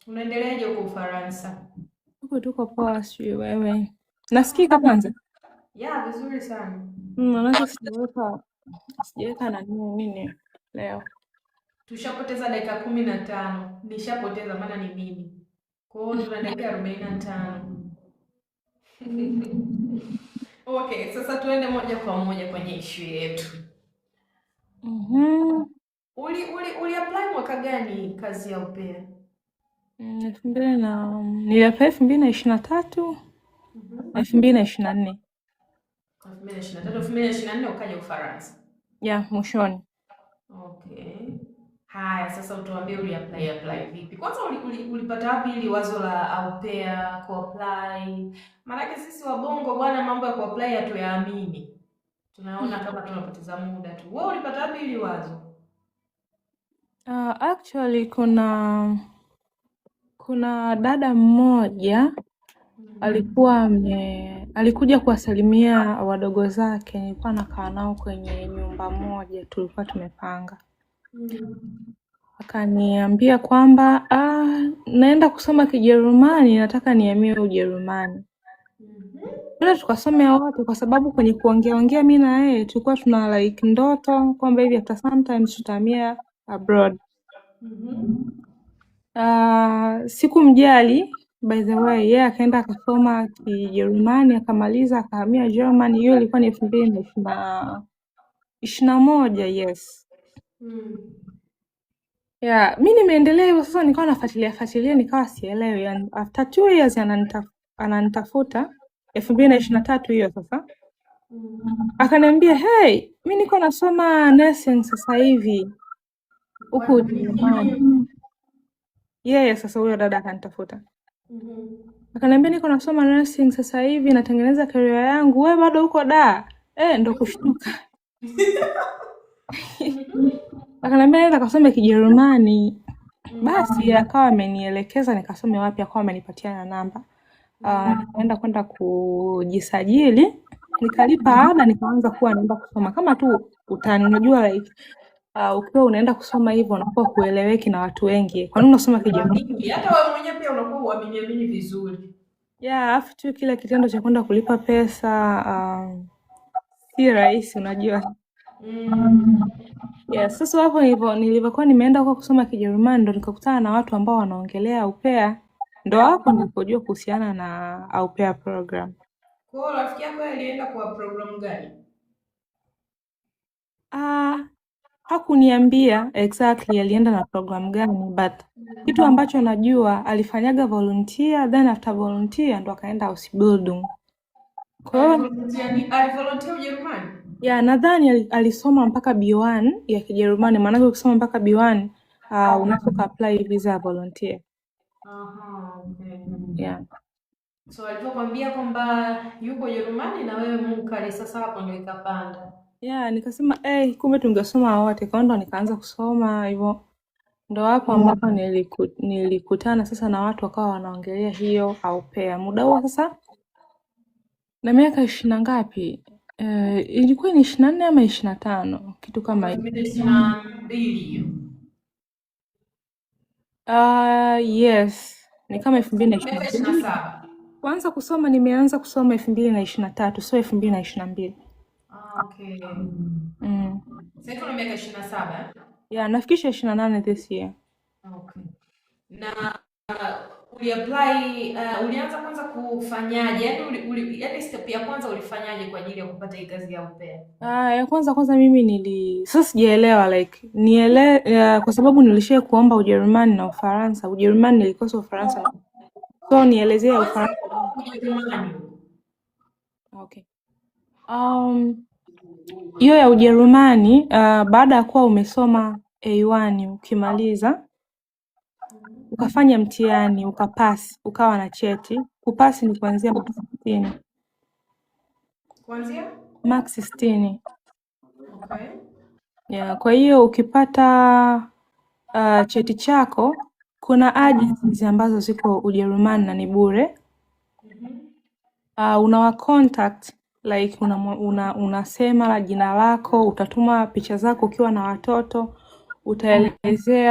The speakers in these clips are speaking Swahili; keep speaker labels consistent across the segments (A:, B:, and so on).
A: Unaendeleaje huko Ufaransa?
B: Huku tuko poa, sijui wewe. Nasikika kwanza?
A: Ya, vizuri sana.
B: Manake sijaweka nini leo.
A: Tushapoteza dakika 15. Nishapoteza maana ni mimi. Kwa hiyo tuna dakika 45. Okay, sasa tuende moja kwa moja kwenye issue yetu.
B: Mhm.
A: Uli apply mwaka gani kazi ya upea?
B: Niliapply 2023 na 2024.
A: 2023, 2024 ukaja Ufaransa.
B: Ya, mwishoni.
A: Okay. Haya, sasa utuambie apply vipi? Kwanza ulipata wapi ili wazo la au pair ku-apply? Maanake sisi wabongo bwana, mambo ya ku-apply hatuyaamini. Tunaona kama tunapoteza muda tu. Wewe ulipata wapi ili wazo?
B: Actually kuna dada mmoja alikuja kuwasalimia wadogo zake. Nilikuwa nakaa nao kwenye nyumba moja, tulikuwa tumepanga. Akaniambia kwamba naenda kusoma Kijerumani, nataka nihamie Ujerumani. Bila tukasome wote, kwa sababu kwenye kuongea mimi na yeye tulikuwa tuna like ndoto kwamba hivi after sometimes tutahamia abroad. Sikumjali, by the way, yeye akaenda akasoma Kijerumani akamaliza akahamia Germany. Hiyo ilikuwa ni 2021, yes. Yeah, mimi nimeendelea hivyo sasa, nikawa nafuatilia nikawa sielewi. Yani after 2 years ananitafuta 2023 hiyo sasa. Akaniambia, "Hey, mimi niko nasoma nursing sasa hivi huko Ujerumani." Yeye sasa huyo dada akanitafuta. Akaniambia, "Niko nasoma nursing sasa hivi, natengeneza career yangu. Wewe bado uko da?" Ndo kushtuka. Akaniambia nenda kasome Kijerumani. Basi akawa amenielekeza nikasome wapi, akawa amenipatia na namba. Nikaenda kwenda kujisajili, nikalipa ada, nikaanza kuwa naenda kusoma kama tu utani. Unajua like ukiwa unaenda kusoma hivyo unakuwa kueleweki na watu wengi. Kwa nini unasoma Kijerumani?
A: Hata wewe mwenyewe pia unakuwa uamini vizuri.
B: Yeah, afu tu kile kitendo cha kwenda kulipa pesa si rahisi, unajua. Yes, sasa hapo nilivyokuwa nimeenda huko kusoma Kijerumani ndo nikakutana na watu ambao wanaongelea au pair. Ndo hapo nilipojua kuhusiana na au pair program.
A: Kwa hiyo rafiki yako alienda kwa program gani?
B: Hakuniambia exactly alienda na program gani, but kitu ambacho najua alifanyaga volunteer, then after volunteer ndo akaenda Ausbildung.
A: Kwa hiyo alivolunteer Ujerumani?
B: Yeah, nadhani alisoma mpaka B1 ya Kijerumani, maana ukisoma mpaka B1 unaweza apply visa ya volunteer.
A: Okay.
B: Yeah.
A: So alipokuambia kwamba yuko Ujerumani na wewe mukali, sasa hapo ndio ikapanda.
B: Yeah, nikasema kumbe tungesoma wote. Kwa ndo nikaanza kusoma hivyo. Ndo hapo ambapo nilikutana sasa na watu wakawa wanaongelea hiyo au pair. Muda huo sasa na miaka 20 ngapi? Ilikuwa ni 24 ama 25, kitu kama hiyo.
A: 22
B: yes, ni kama 2027. Kwanza kusoma nimeanza kusoma 2023, so 2022.
A: Okay. Sasa una miaka 27?
B: Yeah, nafikisha 28 this year.
A: Okay. Na uliapply ulianza kwanza kufanyaje? Yaani step ya kwanza ulifanyaje kwa ajili ya kupata hii kazi ya au pair?
B: Ya kwanza mimi sasa sijaelewa like kwa sababu nilishia kuomba Ujerumani na Ufaransa. Ujerumani nilikosa, Ufaransa. So nielezea Ufaransa.
A: Ujerumani.
B: Okay. Hiyo ya Ujerumani baada ya kuwa umesoma A1 ukimaliza ukafanya mtihani ukapasi, ukawa na cheti. Kupasi ni kuanzia max 60.
A: Kuanzia
B: max 60.
A: Okay.
B: Yeah, kwa hiyo ukipata cheti chako, kuna agencies ambazo ziko Ujerumani na ni bure. Unawa contact like unasema jina lako, utatuma picha zako ukiwa na watoto, utaelezea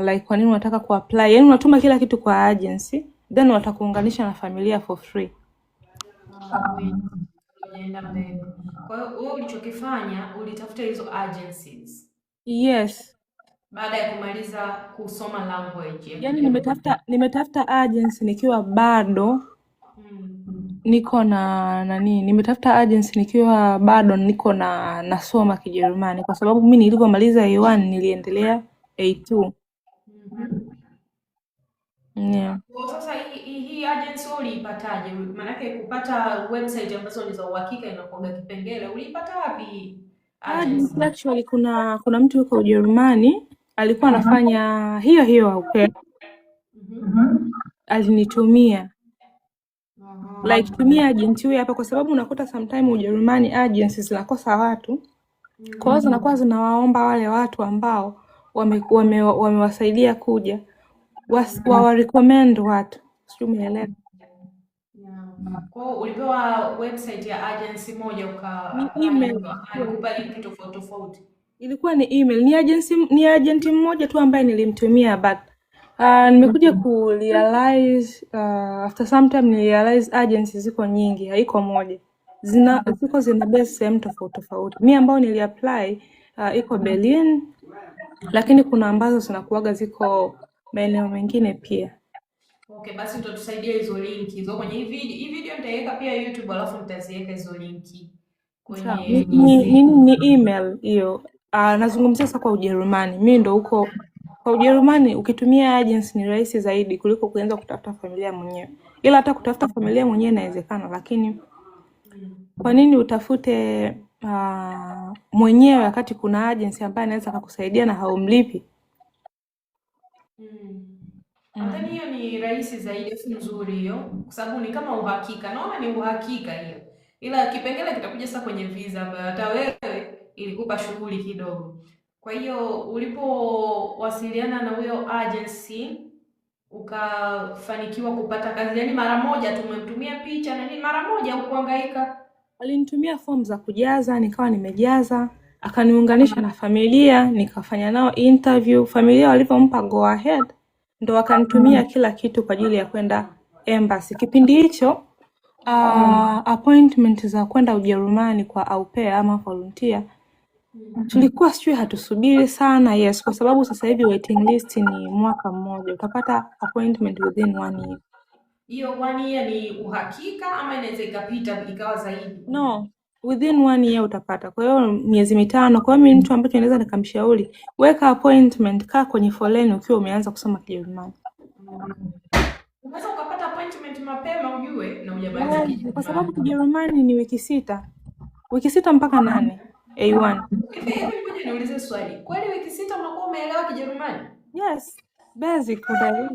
B: like kwa nini unataka kuapply, yaani unatuma kila kitu kwa agency, then watakuunganisha na familia for free.
A: Unaenda mbele. Kwa hiyo wewe ulichokifanya ulitafuta hizo agencies
B: Yes,
A: baada ya kumaliza kusoma language.
B: yaani nimetafuta agency nikiwa bado niko na nimetafuta agency nikiwa bado niko nasoma Kijerumani, kwa sababu mimi nilipomaliza A1 niliendelea A2. Yeah.
A: Sasa hii agency uliipataje? Maanake kupata website ambazo ni za uhakika inakuwa kipengele. Uliipata wapi agency?
B: Actually kuna mtu yuko Ujerumani alikuwa anafanya hiyo au pia alinitumia like tumia agent huyu hapa, kwa sababu unakuta sometime Ujerumani agencies zinakosa watu. Kwa hiyo zinakuwa zinawaomba wale watu ambao wamewasaidia kuja wa recommend watu. Sio, umeelewa?
A: Kwa hiyo ulipewa website ya agency moja alikupa link tofauti.
B: Ilikuwa ni email. Ni agent mmoja tu ambaye nilimtumia, but nimekuja kurealize after some time nirealize agencies ziko nyingi, haiko moja. Zina base sehemu tofauti. Mimi ambao niliapply iko Berlin, lakini kuna ambazo zinakuaga ziko maeneo mengine pia.
A: Okay, basi utatusaidia hizo linki hizo kwenye hii video nitaiweka pia YouTube, alafu nitaziweka hizo linki kwenye
B: ni email hiyo. Nazungumzia sasa kwa Ujerumani. Mimi ndo huko kwa Ujerumani ukitumia agency ni rahisi zaidi kuliko kuanza kutafuta familia mwenyewe. Ila hata kutafuta familia mwenyewe inawezekana, lakini kwa nini utafute mwenyewe wakati kuna agency ambaye anaweza kukusaidia na haumlipi?
A: Nadhani hiyo ni rahisi zaidi, si nzuri hiyo, kwa sababu ni kama uhakika. Naona ni uhakika hiyo, ila kipengele kitakuja sasa kwenye visa ambayo hata wewe ilikupa shughuli kidogo. Kwa hiyo ulipowasiliana na huyo agency ukafanikiwa kupata kazi, yani mara moja tumemtumia picha na nini, mara moja ukuhangaika?
B: Alinitumia form za kujaza, nikawa nimejaza, akaniunganisha na familia, nikafanya nao interview. Familia walipompa go ahead ndo wakanitumia kila kitu kwa ajili ya kwenda embassy. Kipindi hicho appointment za kwenda Ujerumani kwa au pair ama volunteer tulikuwa sijui hatusubiri sana. Yes, kwa sababu sasa hivi waiting list ni mwaka mmoja, utapata appointment within 1 year.
A: Hiyo 1 year ni uhakika ama inaweza ikapita ikawa zaidi?
B: No, within 1 year utapata. Kwa hiyo miezi 5. Kwa hiyo mimi mtu ambaye naweza nikamshauri, weka appointment, kaa kwenye foleni ukiwa umeanza kusoma Kijerumani.
A: Unaweza ukapata appointment mapema ujue na hujamaliza Kijerumani.
B: Kwa sababu Kijerumani ni wiki 6. Wiki 6 mpaka 8 A1.
A: Hivi ngoja niulize swali. Kweli wiki 6 unakuwa umeelewa Kijerumani?
B: Yes, basic kuelewa.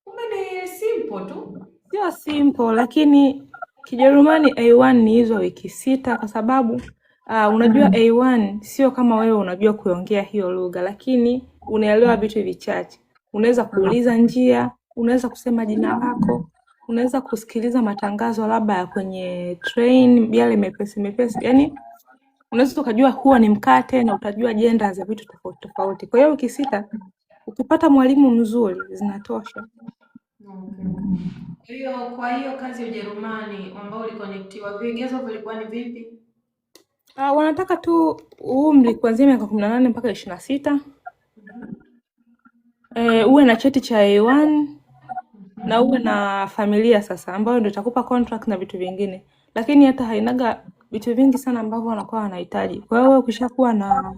A: Kumbe ni simple tu.
B: Sio simple, lakini Kijerumani A1 ni hizo wiki 6, kwa sababu unajua A1 sio kama wewe unajua kuongea hiyo lugha, lakini unaelewa vitu vichache. Unaweza kuuliza njia, unaweza kusema jina lako, unaweza kusikiliza matangazo labda kwenye train yale mepesi. Yaani unaweza ukajua huwa ni mkate na utajua jenda za vitu tofauti. Kwa hiyo wiki 6 ukipata mwalimu mzuri zinatosha.
A: Kwa hiyo kazi ya Ujerumani ambao ulikonektiwa, vigezo vilikuwa ni vipi?
B: Wanataka tu umri kuanzia miaka 18 mpaka 26. Uwe na cheti cha A1 na uwe na familia sasa, ambayo ndio itakupa contract na vitu vingine. Lakini hata hainaga vitu vingi sana ambavyo wanakuwa wanahitaji. Kwa hiyo wewe ukishakuwa na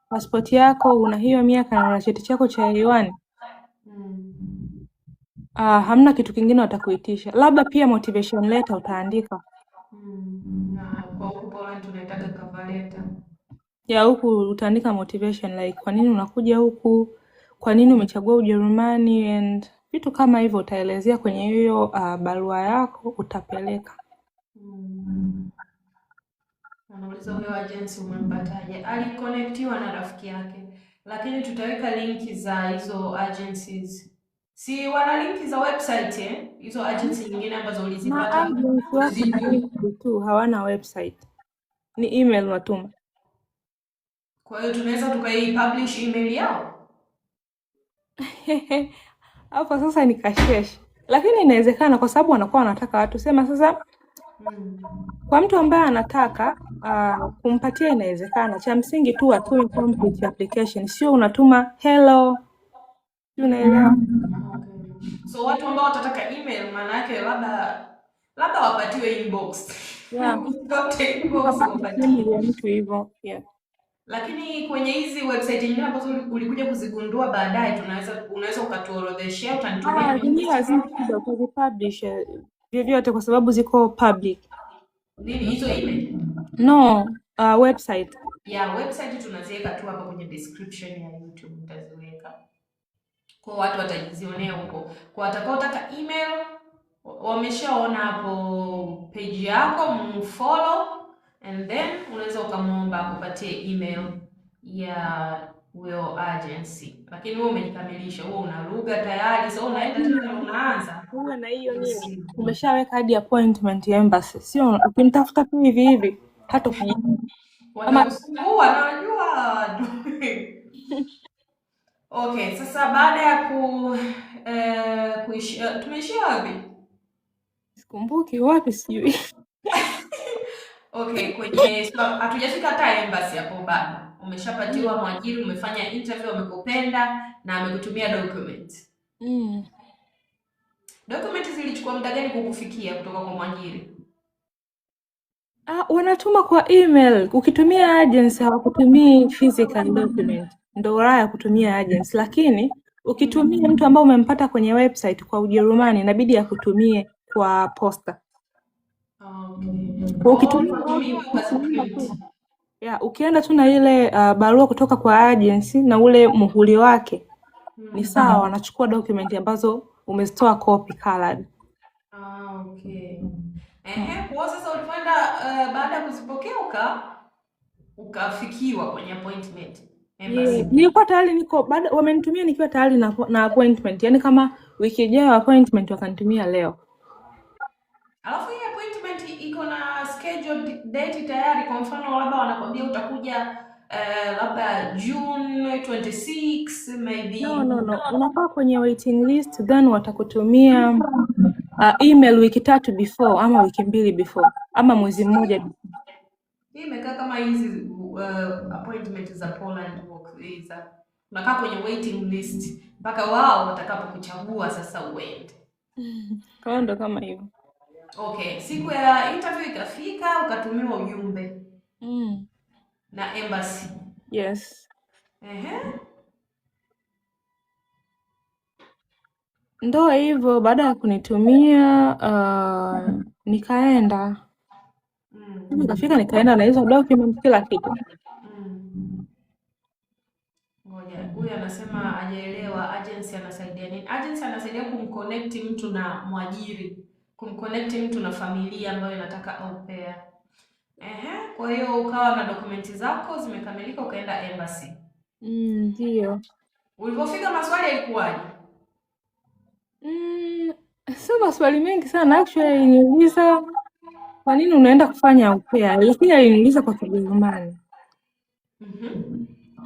B: passport yako, una hiyo miaka na una cheti chako cha A1, hamna kitu kingine watakuitisha. Labda pia motivation letter utaandika.
A: Na kwa huko Poland tunaitaka cover letter.
B: Ya huku utaandika motivation like kwa nini unakuja huku, kwa nini umechagua Ujerumani, and vitu kama hivyo utaelezea kwenye hiyo barua yako utapeleka.
A: Anauliza huyo agency umempataje? Aliconnectiwa na rafiki yake. Lakini tutaweka linki za hizo agencies. Si wana linki za website hizo agency nyingine ambazo ulizipata?
B: Tu hawana website. Ni email watuma.
A: Kwa hiyo tunaweza tukaipublish email yao.
B: Hapo sasa ni kasheshe, lakini inawezekana kwa sababu wanakuwa wanataka watu sema. Sasa kwa mtu ambaye anataka kumpatia, inawezekana. Cha msingi tu atume complete application, sio unatuma hello, unaelewa?
A: So watu ambao watataka email, maana yake labda wapatiwe inbox.
B: Mtu hivyo, yeah.
A: Lakini kwenye hizi website nyingine ambazo ulikuja kuzigundua baadaye, unaweza ukatuorodheshea, utanitumia
B: kuzipublish vyovyote kwa sababu ziko public.
A: Nini hizo email?
B: No, website.
A: Yeah, website tunaziweka tu hapa kwenye description ya YouTube, utaziweka kwa watu watajionea huko. Kwa watakaotaka email, wameshaona hapo page yako, mfollow, and then unaweza ukamwomba akupatie email ya huyo agency. Lakini wewe umejikamilisha, wewe una lugha tayari, so unaenda tena unaanza.
B: Wewe na hiyo nini? Umeshaweka hadi appointment ya embassy. Sio ukimtafuta tu hivi hivi hata
A: wanakusumbua, najua. Okay, sasa baada ya tumeishia wapi?
B: Sikumbuki wapi, sijui.
A: Okay, kwenye hatujafika hata embassy hapo bado. Umeshapatiwa mwajiri, umefanya interview, amekupenda na amekutumia document. Document zilichukua muda gani kukufikia kutoka kwa mwajiri?
B: Wanatuma kwa email. Ukitumia agency hawakutumii physical document. Ndio raha ya kutumia agency, lakini ukitumia mtu ambaye umempata kwenye website kwa Ujerumani inabidi akutumie kwa posta. Ukienda tu na ile barua kutoka kwa agency na ule muhuri wake ni sawa, wanachukua document ambazo umezitoa copy colored.
A: Kwa sasa ulipoenda baada ya kuzipokea ukafikiwa kwenye appointment embassy.
B: Nilikuwa tayari wamenitumia nikiwa tayari na appointment. Yaani kama wiki ijayo appointment wakanitumia leo.
A: Alafu hii appointment iko na scheduled date tayari. Kwa mfano labda wanakwambia utakuja labda June 26 maybe.
B: No. Unakaa kwenye waiting list, then watakutumia email wiki 3 before ama wiki 2 before ama mwezi mmoja before.
A: Hii imekaa kama hizi appointment za Poland work visa. Unakaa kwenye waiting list mpaka wao watakapokuchagua sasa uende.
B: Kwa ndo kama hivyo.
A: Okay, siku ya interview ikafika, ukatumiwa ujumbe na embassy.
B: Yes. Ndo hivyo, baada ya kunitumia nikaenda. Nikafika nikaenda na hizo document kila kitu.
A: Ngoja, huyu anasema hajaelewa agency anasaidia nini? Agency anasaidia kumconnect mtu na mwajiri, kumconnect mtu na familia ambayo inataka au pair. Kwa hiyo ukawa na dokumenti zako zimekamilika, ukaenda embassy.
B: Ndio.
A: Ulipofika maswali yalikuwaje?
B: Sio maswali mengi sana actually. Aliniuliza kwa nini unaenda kufanya au pair, lakini aliniuliza kwa Kijerumani.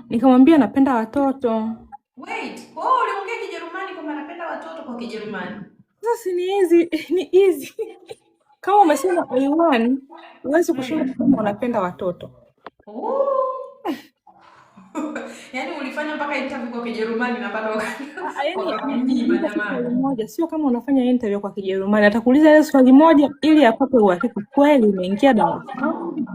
B: Nikamwambia napenda watoto.
A: Wait, uliongea Kijerumani kama napenda watoto kwa Kijerumani?
B: Sasa ni easy. Kama umesema A1, huwezi kushinda kama unapenda watoto.
A: Yaani ulifanya mpaka interview kwa Kijerumani na bado
B: swali moja, sio kama unafanya interview kwa Kijerumani, atakuuliza ile swali moja ili apate uhakika kweli umeingia darasani.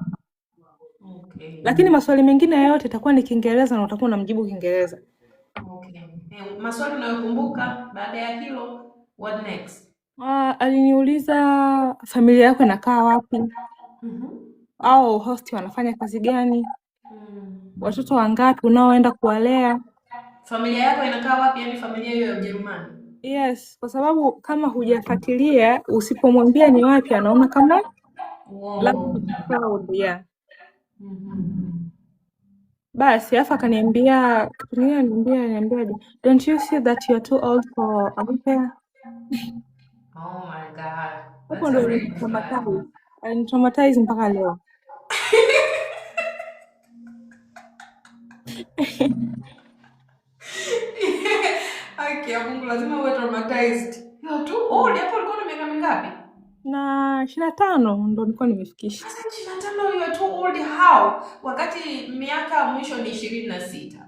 B: Lakini maswali mengine yote itakuwa ni Kiingereza na utakuwa unamjibu Kiingereza.
A: Maswali unayokumbuka baada ya hilo, what next?
B: Aliniuliza familia yako inakaa wapi? Au host wanafanya kazi gani? Watoto wangapi unaoenda kuwalea?
A: Familia yako inakaa wapi, yani familia hiyo ya Ujerumani?
B: Yes, kwa sababu kama hujafuatilia, usipomwambia ni wapi anaona kama proud, yeah. Basi afa akaniambia, don't you see that you are too old for au pair?
A: Oh my god.
B: Hapo ndo traumatize mpaka leo.
A: Haki ya Mungu, lazima uwe traumatized. You're too old. Hapo ulikuwa na miaka mingapi?
B: Na 25 ndo nilikuwa nimefikisha.
A: Sasa 25 you are too old how? Wakati miaka mwisho ni 26.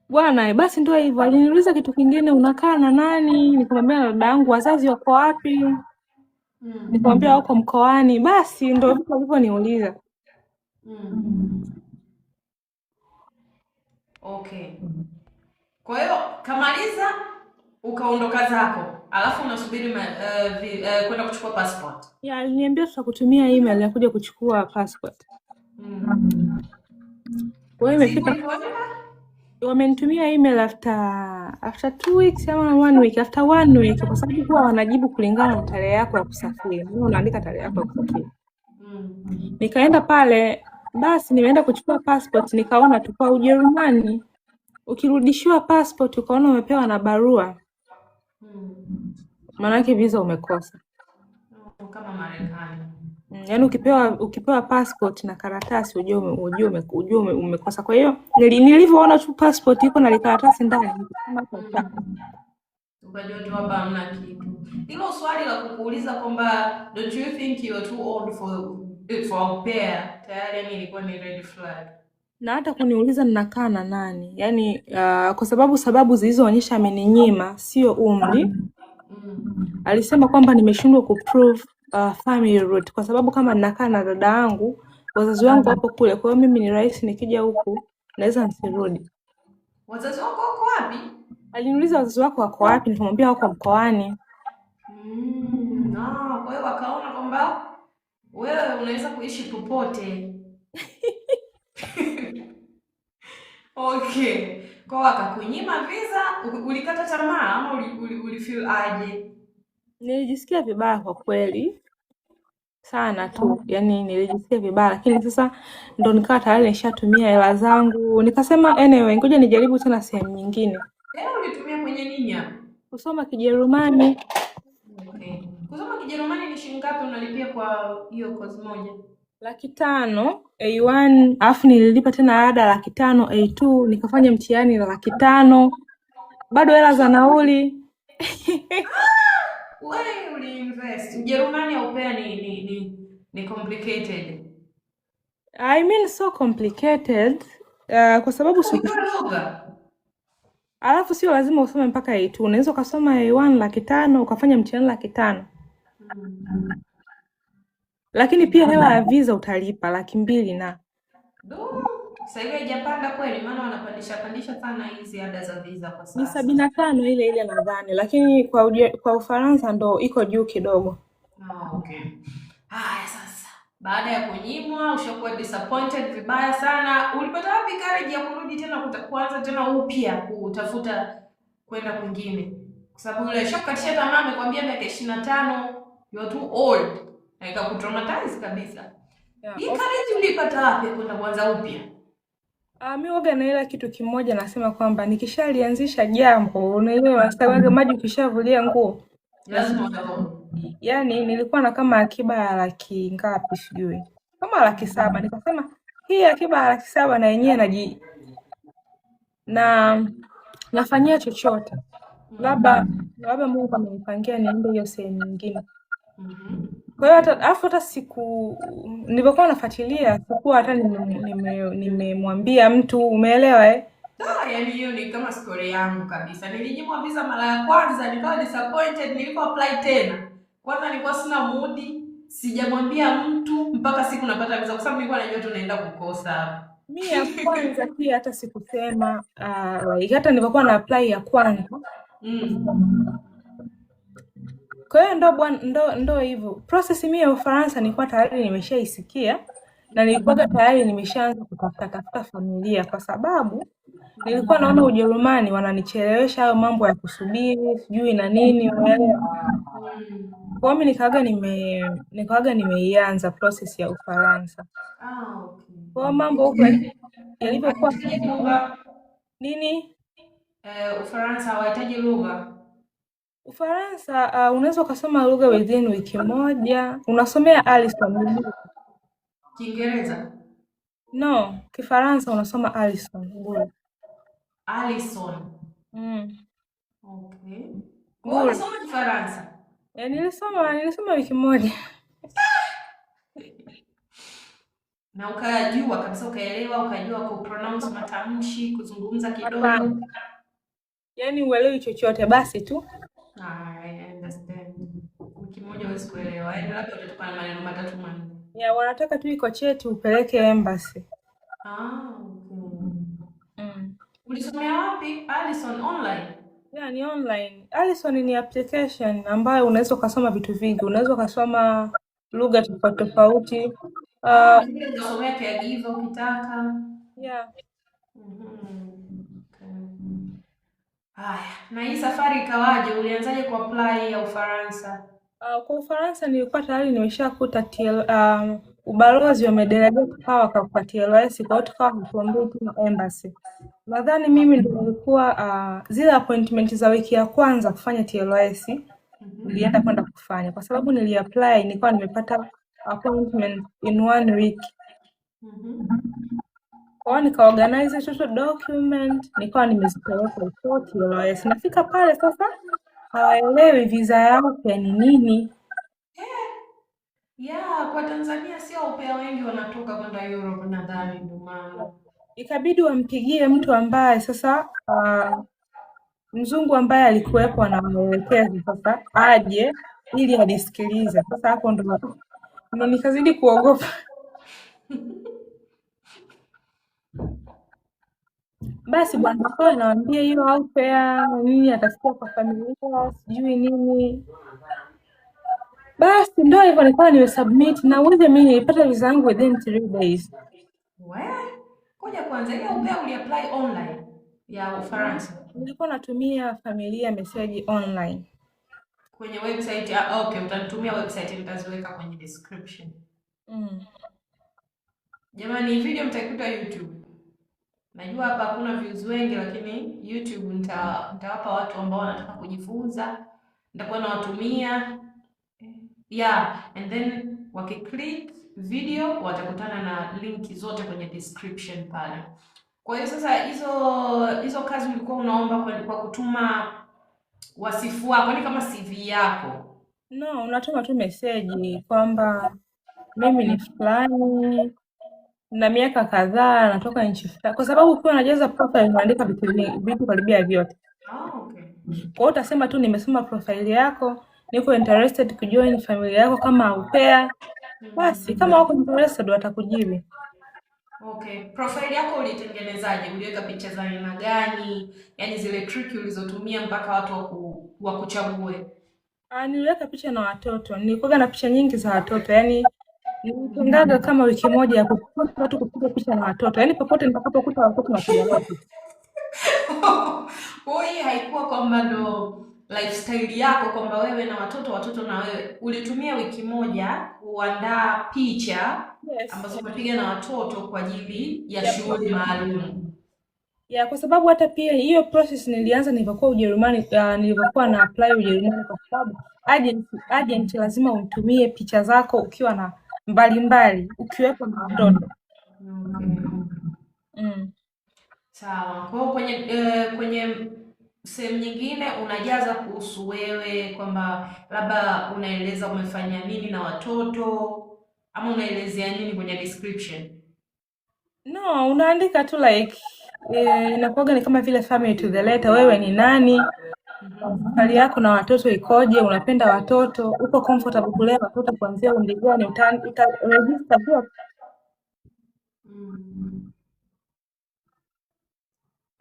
B: Bwana, basi ndio hivyo. Aliniuliza kitu kingine, unakaa na nani? Nikamwambia na dada yangu. Wazazi wako wapi? Nikamwambia wako mkoani. Basi ndio hivyo alivyoniuliza.
A: Okay. Kwa hiyo kamaliza ukaondoka zako, alafu unasubiri kwenda kuchukua passport.
B: Ya, aliniambia tutakutumia email ya kuja kuchukua passport. Kwa hiyo imefika, wamenitumia email after 2 weeks ama 1 week, after 1 week, kwa sababu huwa wanajibu kulingana na tarehe yako ya kusafiri. Mimi unaandika tarehe yako ya kusafiri. Nikaenda pale, basi nimeenda kuchukua passport, nikaona tu kwa Ujerumani ukirudishiwa passport ukaona umepewa na barua, maana yake visa umekosa.
A: Kama Marekani.
B: Yaani ukipewa passport na karatasi ujue umekosa. Kwa hiyo nilivyoona tu passport iko na karatasi ndani
A: ukajua tu hapa hamna kitu. Hilo swali la kukuuliza kwamba don't you think you are too old for au pair, tayari yani ilikuwa ni red flag.
B: Na hata kuniuliza ninakaa na nani, yaani kwa sababu zilizoonyesha ameninyima sio umri. Alisema kwamba nimeshindwa kuprove family root, kwa sababu kama ninakaa na dada yangu, wazazi wangu wapo kule, kwa hiyo mimi ni rahisi nikija huku naweza nisirudi.
A: Wazazi wako wako wapi?
B: Aliniuliza wazazi wako wako wapi, nikamwambia wako mkoani.
A: Kwa hiyo wakaona kwamba wewe unaweza kuishi popote. Okay. Kwa wakakunyima visa, ulikata tamaa ama ulifeel aje?
B: Nilijisikia vibaya kwa kweli sana tu, yaani nilijisikia vibaya, lakini sasa ndo nikawa tayari nishatumia hela zangu, nikasema anyway ngoja nijaribu tena sehemu nyingine.
A: Ulitumia kwenye nini hapo?
B: Kusoma Kijerumani.
A: Okay. Kusoma Kijerumani ni shilingi ngapi unalipia kwa hiyo course moja?
B: 500 A1, alafu nililipa tena ada 500 A2, nikafanya mtihani na 500. Bado hela za nauli.
A: Wewe uliinvest. Ujerumani au pair ni complicated.
B: I mean so complicated. Kwa sababu
A: lugha.
B: Alafu sio lazima usome mpaka A2. Unaweza ukasoma A1 500 ukafanya mtihani 500. Lakini pia hela ya visa utalipa 200 na.
A: Sasa hivi haijapanda kweli, maana wanapandisha sana hizi ada za visa kwa sasa.
B: Ni 75 ile nadhani, lakini kwa Ufaransa ndo iko juu kidogo.
A: Okay. Haya sasa. Baada ya kunyimwa, ushakuwa disappointed vibaya sana. Ulipata wapi courage ya kurudi tena kuanza tena upya kutafuta kwenda kwingine? Kwa sababu yule shakatisha tamaa amekwambia miaka 25, you are too old. Na ikakutraumatize kabisa. Hii courage ulipata wapi kwenda kuanza upya?
B: Mimi waga naelewa kitu kimoja, nasema kwamba nikishalianzisha jambo, unaelewa, sababu maji ukishavulia nguo
A: lazima utaona.
B: Yaani nilikuwa na kama akiba ya laki ngapi sijui. Kama 700,000. Nikasema hii akiba ya 700,000 na yenyewe nafanyia chochote. Labda Mungu amenipangia niende hiyo sehemu nyingine. Kwa hiyo hata siku nilipokuwa nafuatilia sikuwa hata nimemwambia mtu, umeelewa
A: yaani hiyo ni kama story yangu kabisa. Nilinyimwa visa mara ya kwanza, nikawa disappointed, nilipo apply tena. Kwanza nilikuwa sina mood, sijamwambia mtu mpaka siku napata visa, kwa sababu nilikuwa najua tunaenda kukosa.
B: Mimi ya kwanza pia hata sikusema, hata nilipokuwa na apply ya kwanza. Kwa hiyo ndo hivyo. Process mimi ya Ufaransa nilikuwa tayari nimeshaisikia na nilikuwa tayari nimeshaanza kutafuta familia, kwa sababu nilikuwa naona Ujerumani wananichelewesha hayo mambo ya kusubiri sijui na nini, unaelewa. Kwa mimi nikawaga nimeianza process ya Ufaransa.
A: Okay.
B: Kwa mambo huko yalivyokuwa nini?
A: Ufaransa hawahitaji lugha.
B: Ufaransa unaweza ukasoma lugha within wiki moja. Unasomea Alison.
A: Kiingereza?
B: No, Kifaransa unasoma Alison bure.
A: Alison. Okay. Kwa
B: Bure.
A: ulisoma Kifaransa?
B: Nilisoma wiki moja.
A: Na ukajua kabisa, ukaelewa, ukajua kupronounce matamshi, kuzungumza kidogo?
B: Yaani uelewi chochote basi tu.
A: I understand. Wiki moja huwezi kuelewa. Yaani labda utatoka na maneno matatu manne.
B: Yeah, wanataka tu iko cheti upeleke embassy.
A: Okay. Ulisomea wapi? Alison online?
B: Yeah, ni online. Alison ni application ambayo unaweza ukasoma vitu vingi. Unaweza ukasoma lugha tofauti tofauti.
A: Unasomea caregiver ukitaka.
B: Yeah.
A: Haya, na hii safari ikawaje? Ulianzaje kwa apply ya Ufaransa?
B: Kwa Ufaransa nilikuwa tayari nimeshakuta ubalozi wamedelegate hawa wakakupa TLS, kwa hiyo tukawa hatuombii tena embassy. Nadhani mimi ndio nilikuwa zile appointment za wiki ya kwanza kufanya TLS nilienda kwenda kufanya, kwa sababu niliapply nilikuwa nimepata appointment in 1 week. Kwa hiyo nikaorganize social document, nikawa nimezipeleka kwa TLS. Nafika pale sasa hawaelewi visa yao ni nini.
A: Yeah, kwa Tanzania sio upea wengi wanatoka kwenda Europe nadhani ndio maana.
B: Ikabidi wampigie mtu ambaye sasa mzungu ambaye alikuwepo anamuelekeza sasa aje ili adisikilize. Sasa hapo ndo nikazidi kuogopa. Basi bwana kwa anawaambia hiyo au pea nini atasikia kwa familia sijui nini. Basi ndio hivyo nilikuwa nimesubmit na uweze mimi nilipata visa yangu within 3 days.
A: Ngoja kwanza ile upea uliapply online ya Ufaransa?
B: Nilikuwa natumia familia message online.
A: Kwenye website? Okay, utanitumia website nitaziweka kwenye description. Jamani, video mtaikuta YouTube. Najua hapa hakuna views wengi, lakini YouTube nitawapa watu ambao wanataka kujifunza. Nitakuwa nawatumia. Yeah, and then wakiclick video watakutana na linki zote kwenye description pale. Kwa hiyo sasa hizo kazi ulikuwa unaomba kwa kutuma wasifu wako, ni kama CV yako?
B: No, unatuma tu message kwamba mimi ni fulani na miaka kadhaa natoka nchi fulani, kwa sababu ukiwa unajaza profile unaandika vitu karibia vyote.
A: Okay.
B: Kwa hiyo utasema tu nimesoma profile yako, niko interested kujoin familia yako kama au pair. Basi kama wako interested watakujibu.
A: Okay. Profile yako ulitengenezaje? Uliweka picha za aina gani? Yaani zile trick ulizotumia mpaka watu wakuchague?
B: Niliweka picha na watoto. Nilikuwa na picha nyingi za watoto. Yaani nilipendaga kama wiki moja ya kukuta watu kupiga picha na watoto. Yaani popote nitakapokuta watoto napiga watu.
A: Hii haikuwa kwamba ndo lifestyle yako kwamba wewe na watoto na wewe. Ulitumia wiki moja kuandaa picha ambazo umepiga na watoto kwa ajili ya shughuli maalum.
B: Yeah, kwa sababu hata pia hiyo process nilianza nilipokuwa Ujerumani, nilipokuwa na apply Ujerumani, kwa sababu agent lazima umtumie picha zako ukiwa na mbalimbali ukiwepo na watoto.
A: Sawa. Kwa hiyo kwenye sehemu nyingine unajaza kuhusu wewe kwamba labda unaeleza umefanya nini na watoto ama unaelezea nini kwenye description?
B: No, unaandika tu like inakuwaga ni kama vile family to the letter. Wewe ni nani? Hali yako na watoto ikoje? Unapenda watoto? Uko comfortable kulea watoto kuanzia umri gani? Register vyote.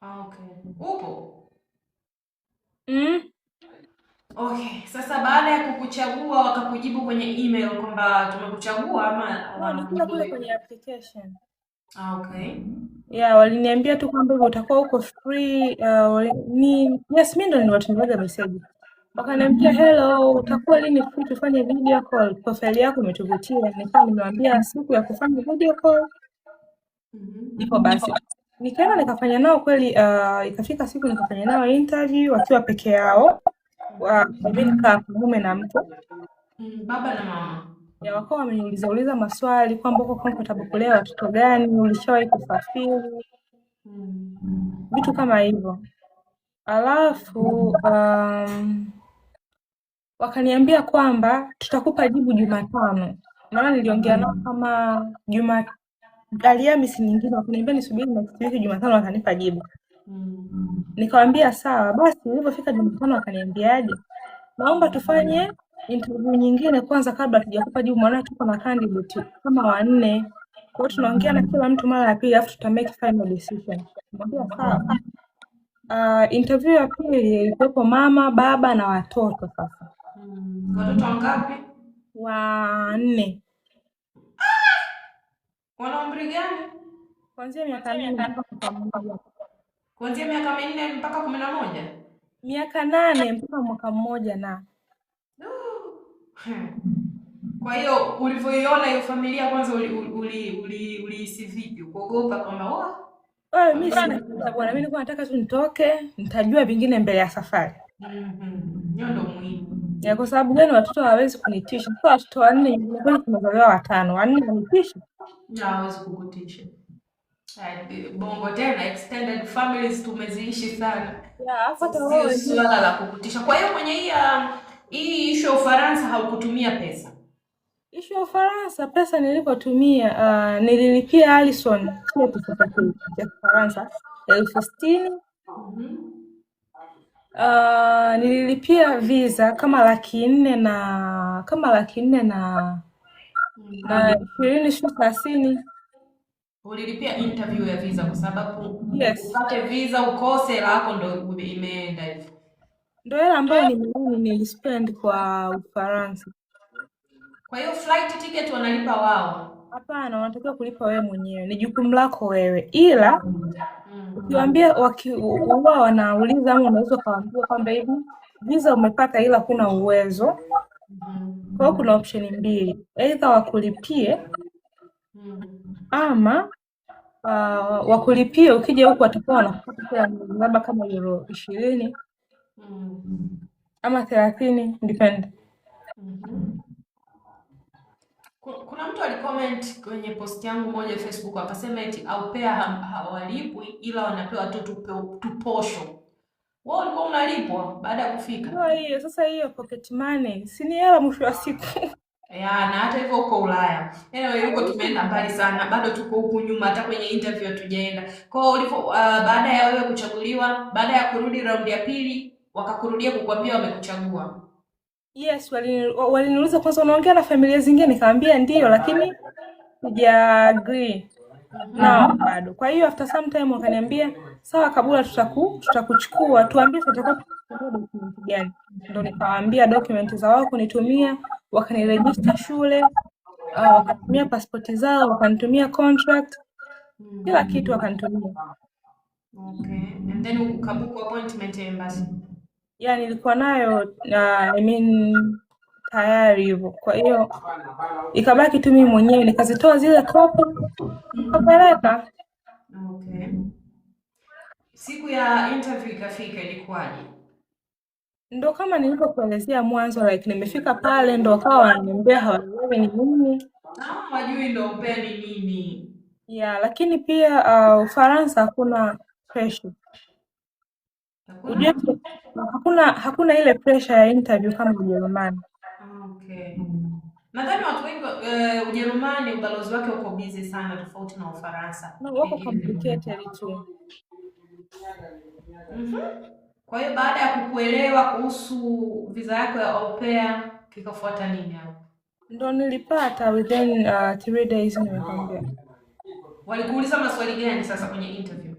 A: Okay. Upo? Okay. Sasa baada ya kukuchagua wakakujibu kwenye email kwamba tumekuchagua ama
B: nilikuwa kule kwenye application.
A: Okay.
B: Yeah, waliniambia tu kwamba utakuwa uko free. Yes, mimi ndo niliwatumiaga message. Wakaniambia hello, utakuwa lini free tufanye video call? Profile yako imetuvutia. Nikawa nimewaambia siku ya kufanya video call. Ndipo basi nikaenda nikafanya nao kweli. Ikafika siku nikafanya nao interview wakiwa peke yao. Mume na mke.
A: Baba na mama.
B: ya wakawa wameniuliza maswali kwamba uko comfortable kulea watoto gani, ulishawahi kusafiri, vitu kama hivyo. Alafu wakaniambia kwamba tutakupa jibu Jumatano, maana niliongea nao kama Alhamisi nyingine, wakaniambia nisubiri next week Jumatano wakanipa jibu. Nikamwambia sawa. Basi nilipofika Jumatano wakaniambiaje, naomba tufanye interview nyingine kwanza kabla tujakupa jibu, maana tuko na candidate kama 4. Kwa hiyo tunaongea na kila mtu mara ya pili, afu tuta make final decision. Nikamwambia sawa. Interview ya pili ilikuwepo mama, baba na watoto. Sasa
A: watoto wangapi?
B: 4.
A: Wana umri gani?
B: Kuanzia miaka 4 mpaka 11.
A: Kuanzia miaka 4 mpaka 11?
B: Miaka 8 mpaka mwaka mmoja na.
A: Kwa hiyo ulivyoiona hiyo familia kwanza ulihisi vipi? Ukogopa kwamba
B: mimi sina bwana, mimi nilikuwa nataka tu nitoke, nitajua vingine mbele ya safari.
A: Hiyo ndio muhimu.
B: Kwa sababu gani watoto hawawezi kunitisha? Kwa watoto 4 nyumbani tumezaliwa 5, 4 wanitisha?
A: Hawezi kukutisha. Bongo tena extended families tumeziishi sana.
B: Hata wewe
A: swala la kukutisha. Kwa hiyo kwenye hii issue ya Ufaransa haukutumia pesa?
B: Issue ya Ufaransa, pesa nilipotumia nililipia Alison cheti cha Ufaransa 60,000. Nililipia visa kama 400,000 na 20,000.
A: Ulilipia interview ya visa kwa sababu
B: yes,
A: upate visa ukose lako ndo imeenda hivyo.
B: Ndio hela ambayo nilispend kwa Ufaransa.
A: Kwa hiyo flight ticket wanalipa wao?
B: Hapana, wanatakiwa kulipa wewe mwenyewe, ni jukumu lako wewe. Ila ukiwaambia wao wanauliza ama unaweza kuwaambia kwamba hivi visa umepata ila kuna uwezo. Kwa hiyo kuna option mbili, either wakulipie ama wakulipie ukija huku watakuwa wanakupata labda kama euro 20 ama 30 depend.
A: Kuna mtu alicomment kwenye post yangu moja Facebook akasema eti au pair hawalipwi ila wanapewa tu posho. Wao walikuwa unalipwa baada ya kufika?
B: Hiyo sasa, hiyo pocket money si ni hela mwisho wa siku.
A: Na hata hivyo huko Ulaya. Anyway, huko tumeenda mbali sana. Bado tuko huku nyuma, hata kwenye interview hatujaenda. Kwa hiyo baada ya wewe kuchaguliwa, baada ya kurudi round ya pili, wakakurudia kukuambia wamekuchagua?
B: Yes, waliniuliza kwanza unaongea na familia zingine, nikamwambia ndio, lakini sija agree na bado. Kwa hiyo after some time wakaniambia sawa Kabula, tutakuchukua, tuambie tutakuchukua document gani. Ndio nikawaambia document za wao kunitumia, wakaniregister shule, wakatumia passport zao, wakanitumia contract, kila kitu wakanitumia.
A: Okay. And then ukabook appointment embassy?
B: Nilikuwa nayo tayari hivyo. Kwa hiyo ikabaki tu mimi mwenyewe nikazitoa zile kopi nikapeleka.
A: Okay. Siku ya interview ikafika, ilikuwaje?
B: Ndo kama nilipokuelezea mwanzo, like nimefika pale ndo wakawa wananiambia hawaelewi ni nini.
A: Hawajui ndo upe ni nini.
B: Lakini pia Ufaransa hakuna pressure. Hakuna ile pressure ya interview kama Ujerumani.
A: Okay. Nadhani watu wengi Ujerumani ubalozi wake uko busy sana tofauti na Ufaransa.
B: Wako complicated tu.
A: Kwa hiyo baada ya kukuelewa kuhusu visa yako ya au pair kikafuata nini hapo?
B: Ndo nilipata within 3 days nimekwambia.
A: Walikuuliza maswali gani sasa kwenye interview?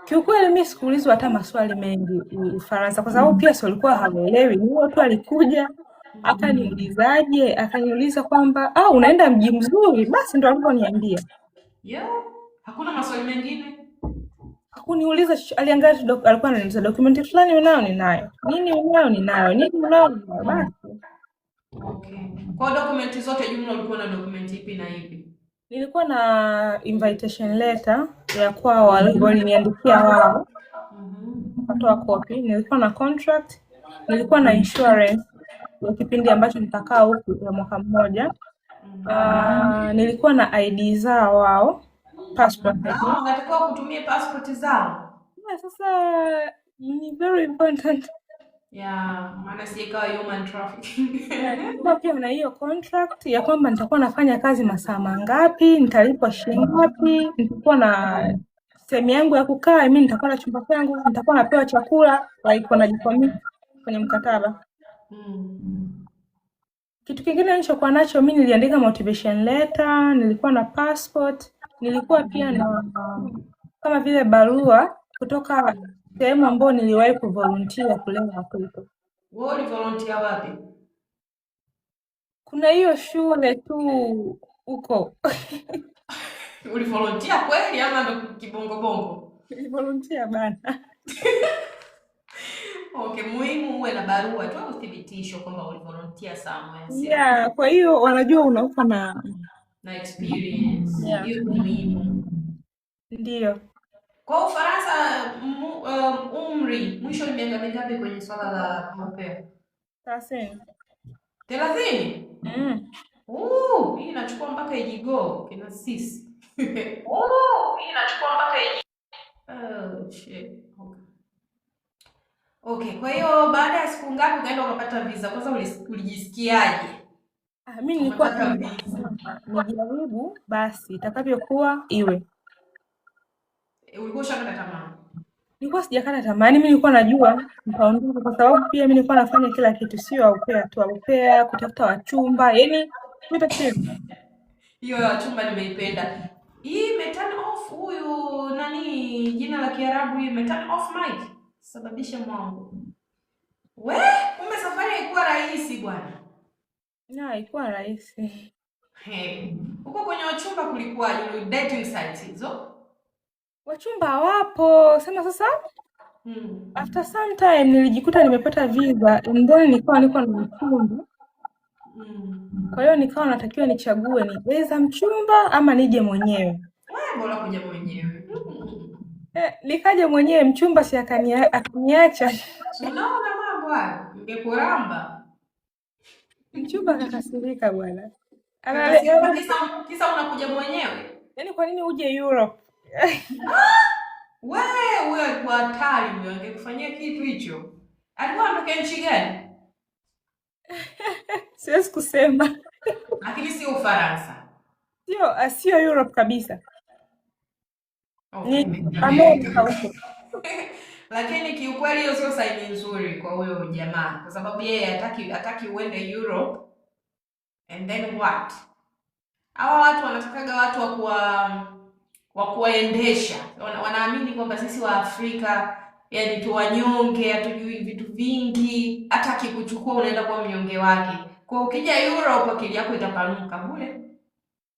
B: Kiukweli mimi sikuulizwa hata maswali mengi Ufaransa kwa sababu pia sio walikuwa hawaelewi. Huyo tu alikuja akaniulizaje, akaniuliza kwamba unaenda mji mzuri, basi ndo aliponiambia.
A: Hakuna maswali mengine?
B: Hakuniuliza, aliangalia alikuwa ananiuliza document fulani unao ninayo. Nini unao ninayo? Nini unao ninayo? Basi.
A: Okay. Kwa document zote jumla ulikuwa na document ipi na ipi?
B: Nilikuwa na invitation letter ya kwao waliniandikia wao. Nikatoa copy. Nilikuwa na contract, nilikuwa na insurance ya kipindi ambacho nitakaa huku ya mwaka mmoja. Nilikuwa na ID zao wao, passport.
A: Unatakiwa kutumia passport zao.
B: Sasa ni very important.
A: Maana si ikawa human trafficking.
B: Pia na hiyo contract ya kwamba nitakuwa nafanya kazi masaa mangapi, nitalipwa shilingi ngapi, nitakuwa na sehemu yangu ya kukaa, mimi nitakuwa na chumba changu, nitakuwa napewa chakula, like wanajicommit kwenye mkataba. Kitu kingine nilichokuwa nacho mimi, niliandika motivation letter, nilikuwa na passport, nilikuwa pia na kama vile barua kutoka sehemu ambayo niliwahi kuvolunteer kulea watoto.
A: Wewe ulivolunteer wapi?
B: Kuna hiyo shule tu huko.
A: Ulivolunteer kweli ama ndo kibongo bongo?
B: Ulivolunteer bana.
A: Okay, muhimu uwe na barua tu uthibitisho kwamba ulivolunteer somewhere.
B: Yeah, kwa hiyo wanajua unauka na
A: experience. Hiyo ni muhimu.
B: Ndio.
A: Kwa Ufaransa umri mwisho ni miaka mingapi kwenye swala la au pair?
B: 30.
A: 30? Hii inachukua mpaka ijigo kina sisi. Hii inachukua mpaka ijigo. Shit. Okay, kwa hiyo baada ya siku ngapi ukaenda ukapata visa? Kwanza ulijisikiaje?
B: Mimi nilikuwa nijaribu basi itakavyokuwa iwe.
A: Ulikuwa ushakata tamaa?
B: Nilikuwa sijakata tamaa. Mimi nilikuwa najua nitaondoka kwa sababu pia mimi nilikuwa nafanya kila kitu, sio au pair tu, au pair kutafuta wachumba, yani yote kitu.
A: Hiyo ya wachumba nimeipenda. Hii meturn off huyu nani jina la Kiarabu hii meturn off mic sababisha mwangu. Kumbe safari haikuwa rahisi bwana.
B: Haikuwa rahisi.
A: Huko kwenye wachumba kulikuwa dating sites hizo?
B: Wachumba wapo. Sasa after some time nilijikuta nimepata visa, ndio nilikuwa niko na mchumba. Kwa hiyo nikawa natakiwa nichague niweza mchumba ama nije mwenyewe.
A: Bora kuja mwenyewe.
B: Nikaja mwenyewe, mchumba si akaniacha.
A: Unaona mambo haya, ningekuramba.
B: Mchumba akakasirika bwana.
A: Kisa unakuja mwenyewe?
B: Yaani kwa nini uje Europe?
A: Wewe alikuwa hatari, huyo angekufanyia kitu hicho. Alikuwa anatoka nchi gani?
B: Siwezi kusema.
A: Lakini sio Ufaransa.
B: Sio Europe kabisa.
A: Okay.
B: Ni Amerika huko.
A: Lakini kiukweli hiyo sio saini nzuri kwa huyo jamaa, kwa sababu yeye hataki uende Europe. And then what? Hawa watu wanatakaga watu wa kuwaendesha. Wanaamini kwamba sisi wa Afrika yani tu wanyonge, hatujui vitu vingi, hata akikuchukua unaenda kwa mnyonge wake. Kwa ukija Europe akili yako itapanuka bure.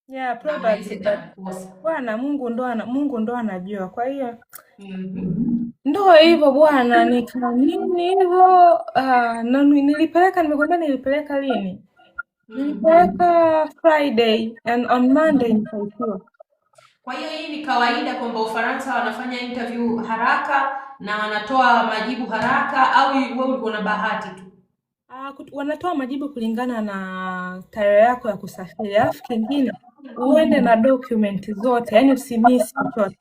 B: Yeah, probably. Bwana Mungu ndo anajua. Kwa hiyo ndio hivyo bwana, nikaamini hivyo. Nilipeleka lini? Nilipeleka Friday and on Monday nikaitwa.
A: Kwa hiyo hii ni kawaida kwamba Ufaransa wanafanya interview haraka na wanatoa majibu haraka, au wewe ulikuwa na bahati tu?
B: Wanatoa majibu kulingana na tarehe yako ya kusafiri. Alafu kingine uende na document zote, yani usimisi chochote.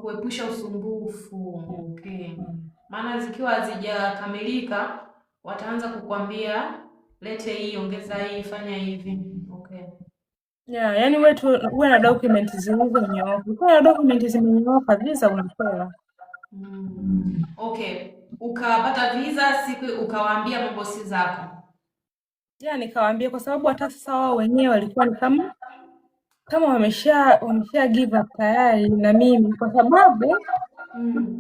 A: Kuepusha usumbufu. Okay. Maana zikiwa hazijakamilika wataanza kukwambia lete hii, ongeza hii, fanya hivi. Okay.
B: Yeah, yani uwe na document zilizonyooka. Ukiwa na document zimenyooka, visa unapewa.
A: Okay. Ukapata visa siku ukawaambia mabosi zako?
B: Yeah, nikawaambia kwa sababu hata sasa wao wenyewe walikuwa ni kama wamesha give up tayari na mimi, kwa sababu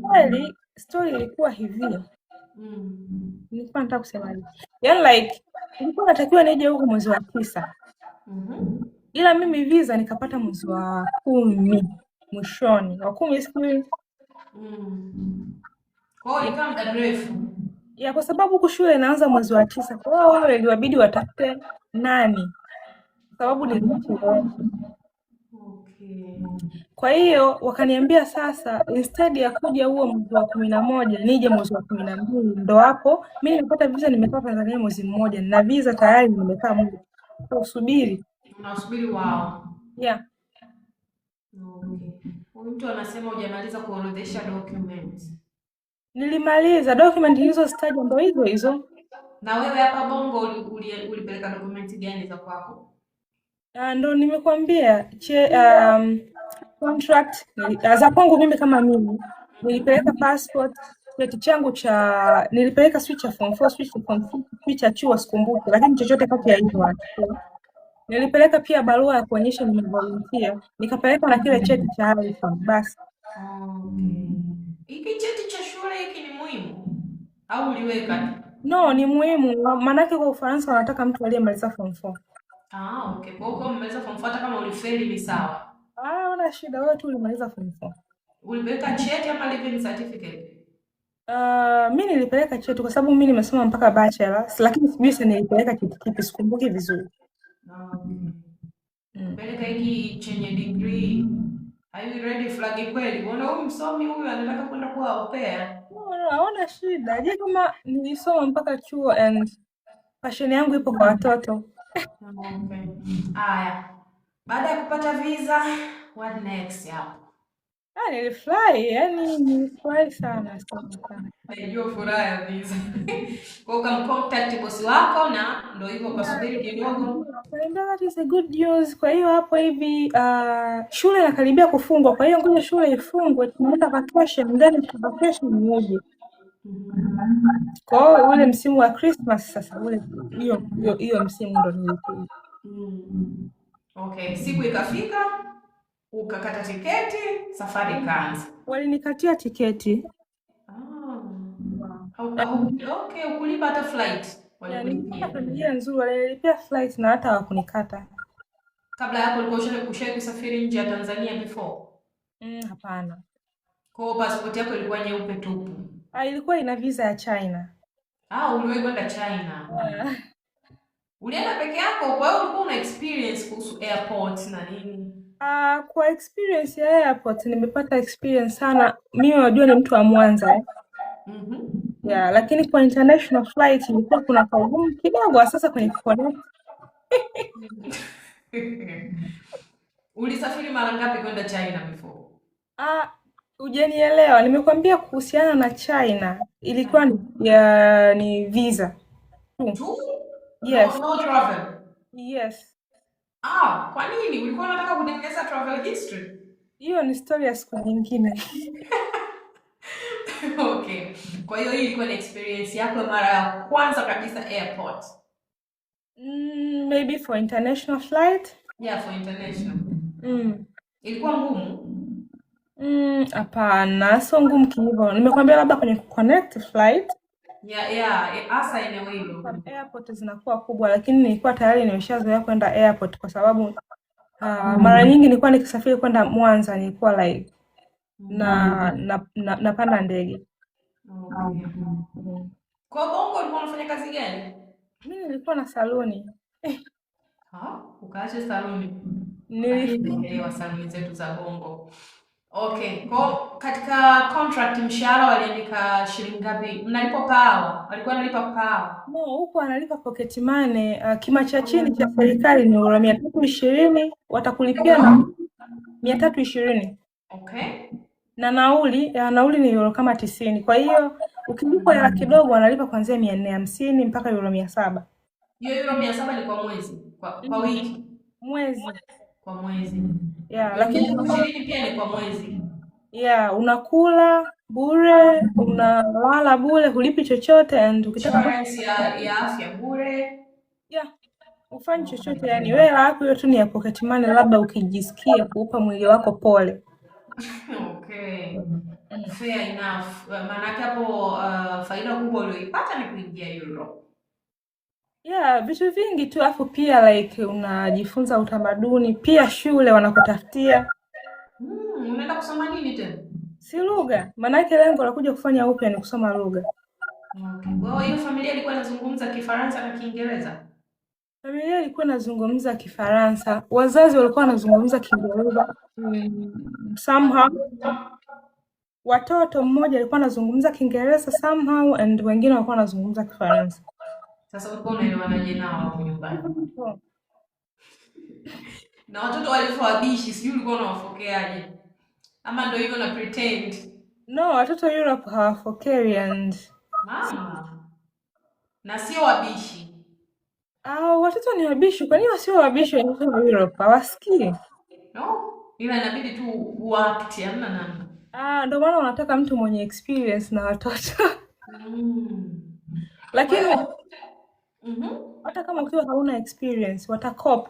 B: kweli story ilikuwa hivi. Nilikuwa nataka kusema hivi. Yani like nilikuwa natakiwa nije huko mwezi wa 9. Ila mimi visa nikapata mwezi wa 10 mwishoni. Wa 10 siku.
A: Kwa hiyo ikawa muda mrefu.
B: Ya kwa sababu huko shule inaanza mwezi wa 9. Kwa hiyo wao iliwabidi watafute nani. Sababu nilichelewa.
A: Okay.
B: Kwa hiyo wakaniambia sasa, instead ya kuja huo mwezi wa 11 nije mwezi wa 12. Ndo hapo mi nimepata visa, nimekaa Tanzania mwezi mmoja na visa tayari nimekaa muda usubiri.
A: Unasubiri wao.
B: Yeah.
A: Okay. Huyu mtu anasema hujamaliza kuorodhesha documents.
B: Nilimaliza document hizo, staja ndo hizo hizo.
A: Na wewe hapa Bongo ulipeleka document gani za kwako?
B: Ndo nimekwambia contract za kwangu mimi kama mimi nilipeleka passport, cheti changu cha nilipeleka switch ya form 4, switch ya form 6, switch ya chuo sikumbuki, lakini chochote kati ya hizo hapo. Nilipeleka pia barua ya kuonyesha nimevolunteer, nikapeleka na kile cheti cha Harrison basi.
A: Okay. Hiki cheti cha shule hiki ni muhimu au uliweka?
B: No, ni muhimu, maanake kwa Ufaransa wanataka mtu aliyemaliza form 4.
A: Okay. Kwa hiyo umemaliza form 4 hata kama ulifeli ni sawa.
B: Una shida, wewe tu ulimaliza form 4.
A: Ulipeleka cheti ama living certificate?
B: Mimi nilipeleka cheti kwa sababu mimi nimesoma mpaka bachelor, lakini sijui sasa nilipeleka cheti kipi, sikumbuki vizuri.
A: Peleka hiki chenye degree. Are you ready flag kweli? Unaona huyu msomi huyu anataka kwenda kuwa au pair.
B: Haona shida. Je, kama nilisoma mpaka chuo and passion yangu ipo kwa watoto.
A: Okay. Haya. Baada ya kupata visa, what next hapo?
B: Nilifurahi, yani nilifurahi sana.
A: Najua furaha ya visa. Kwa hiyo ukamcontact bosi wako na ndio hivyo kasubiri kidogo.
B: That is a good news. Kwa hiyo hapo hivi shule inakaribia kufungwa, kwa hiyo ngoja shule ifungwe, tunaenda vacation, then vacation nije. Kwa hiyo ule msimu wa Christmas sasa, ule hiyo msimu ndo nilikuja.
A: Okay, siku ikafika, ukakata tiketi, safari ikaanza.
B: Walinikatia tiketi.
A: Okay, ukulipa hata flight.
B: Walilipia familia nzuri, walilipia flight na hata hawakunikata.
A: Kabla hapo ulikuwa ushawahi kusafiri nje ya Tanzania before?
B: Hapana.
A: Kwa hiyo passport yako ilikuwa nyeupe tupu?
B: Ilikuwa ina visa ya China.
A: Uliwahi kwenda China? Ulienda peke yako? Kwa hiyo ulikuwa una experience kuhusu airport na nini?
B: Kwa experience ya airport nimepata experience sana. Mimi unajua ni mtu wa Mwanza. Yeah, lakini kwa international flight ilikuwa kuna kaugumu kidogo sasa kwenye connect.
A: Ulisafiri mara ngapi kwenda China before?
B: Hujanielewa. Nimekwambia kuhusiana na China ilikuwa ni visa. Yes.
A: No travel.
B: Yes.
A: Kwa nini? Ulikuwa unataka kutengeneza travel history?
B: Hiyo ni story ya siku nyingine.
A: Okay. Kwa hiyo hii ilikuwa ni experience yako mara ya kwanza kabisa airport?
B: Maybe for international flight?
A: Yeah, for international. Ilikuwa ngumu? Hapana,
B: sio ngumu hivyo. Nimekwambia labda kwenye connect flight.
A: Hasa eneo hilo.
B: Airport zinakuwa kubwa, lakini nilikuwa tayari nimeshazoea kwenda airport kwa sababu mara nyingi nilikuwa nikisafiri kwenda Mwanza nilikuwa like napanda ndege.
A: Kwa Bongo ulikuwa unafanya kazi gani?
B: Mimi nilikuwa na saluni.
A: Ukaacha saluni? Nilielewa saluni zetu za Bongo. Okay, kwa katika contract mshahara waliandika shilingi ngapi? Mnalipa per hour? Walikuwa wanalipa per hour?
B: No, huko wanalipa pocket money. Kima cha chini cha serikali ni euro 320, watakulipia na 320.
A: Okay.
B: Na nauli ni euro kama 90. Kwa hiyo ukilipa hela kidogo wanalipa kuanzia 450 mpaka euro 700.
A: Hiyo euro 700 ni kwa mwezi? Kwa wiki?
B: Mwezi.
A: Kwa mwezi.
B: Lakini
A: 20 pia ni kwa mwezi.
B: Unakula bure, unalala bure, hulipi chochote and
A: ukitaka ya afya bure.
B: Ufanye chochote yani wewe hapo hiyo tu ni ya pocket money, labda ukijisikia kuupa mwili wako pole.
A: Okay. Fair enough. Maana hapo faida kubwa uliyoipata ni kuingia Europe.
B: Vitu vingi tu, afu pia like unajifunza utamaduni, pia shule wanakutafutia.
A: Unaenda kusoma nini tena?
B: Si lugha, maana yake lengo la kuja kufanya upya ni kusoma lugha.
A: Okay. Kwa hiyo familia ilikuwa inazungumza Kifaransa na Kiingereza?
B: Familia ilikuwa inazungumza Kifaransa, wazazi walikuwa wanazungumza Kiingereza somehow. Watoto mmoja alikuwa anazungumza Kiingereza somehow and wengine walikuwa wanazungumza Kifaransa.
A: Sasa ulikuwa unaelewana nao hapo nyumbani? Na watoto walikuwa wabishi, sijui ulikuwa unawafokeaje? Ama ndio hivyo na pretend?
B: No, watoto Europe hawafokei and
A: Mama. Na sio wabishi.
B: Watoto ni wabishi. Kwa nini wasio wabishi watoto wa Europe? Hawasikii.
A: No, ila inabidi tu uact, hamna namna.
B: Ndio maana wanataka mtu mwenye experience na watoto. Lakini hata kama ukiwa hauna experience watakop.